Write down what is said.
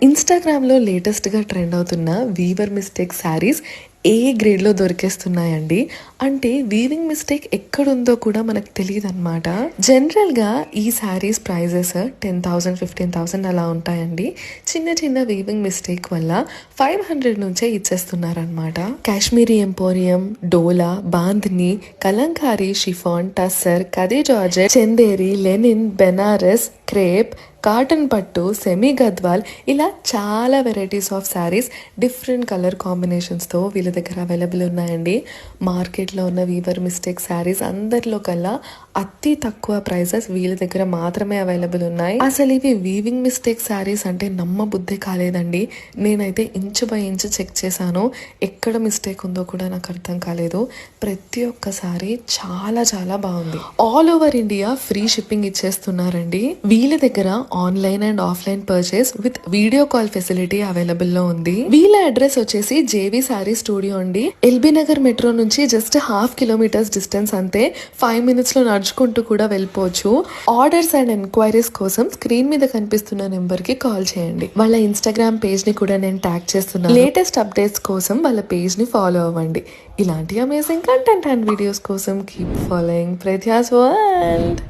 ఇన్స్టాగ్రామ్లో లేటెస్ట్గా ట్రెండ్ అవుతున్న వీవర్ మిస్టేక్ శారీస్ ఏ గ్రేడ్లో దొరికేస్తున్నాయండి. అంటే వీవింగ్ మిస్టేక్ ఎక్కడుందో కూడా మనకు తెలియదు అనమాట. జనరల్గా ఈ శారీస్ ప్రైజెస్ 10,000 15,000 అలా ఉంటాయండి. చిన్న చిన్న వీవింగ్ మిస్టేక్ వల్ల 500 నుంచే ఇచ్చేస్తున్నారనమాట. Kashmiri emporium, Dola, Bandhani, Kalamkari, chiffon, tussar, khadi georgette, Chanderi, linen, Banaras, crepe, cotton పట్టు, సెమీ గద్వాల్, ఇలా చాలా varieties of saris different colour కాంబినేషన్స్తో వీళ్ళ దగ్గర అవైలబుల్ ఉన్నాయండి. మార్కెట్లో ఉన్న వీవర్ మిస్టేక్ శారీస్ అందరిలో కల్లా అతి తక్కువ ప్రైజెస్ వీళ్ళ దగ్గర మాత్రమే అవైలబుల్ ఉన్నాయి. అసలు ఇవి వీవింగ్ మిస్టేక్ శారీస్ అంటే నమ్మబుద్ధి కాలేదండి. నేనైతే ఇంచు బై ఇంచు చెక్ చేశాను, ఎక్కడ మిస్టేక్ ఉందో కూడా నాకు అర్థం కాలేదు. ప్రతి ఒక్కసారి చాలా చాలా బాగుంది. All over India free shipping ఇచ్చేస్తున్నారండి. వీళ్ళ దగ్గర online and offline purchase with video call facility available లో ఉంది. వీళ్ళ అడ్రస్ వచ్చేసి జేవి సారీ స్టూడియో అండి. ఎల్బీ నగర్ మెట్రో నుంచి జస్ట్ 1/2 కిలోమీటర్స్ డిస్టెన్స్ అంతే. 5 minutes లో నడుచుకుంటూ కూడా వెళ్ళిపోవచ్చు. ఆర్డర్స్ అండ్ ఎంక్వైరీస్ కోసం స్క్రీన్ మీద కనిపిస్తున్న నెంబర్ కి కాల్ చేయండి. వాళ్ళ ఇన్స్టాగ్రామ్ పేజ్ ని కూడా నేను ట్యాగ్ చేస్తున్నాను. లేటెస్ట్ అప్డేట్స్ కోసం వాళ్ళ పేజ్ ని ఫాలో అవ్వండి. ఇలాంటి అమేజింగ్ కంటెంట్ అండ్ వీడియోస్ కోసం కీప్ ఫాలోయింగ్ ప్రత్యాస్ వరల్డ్.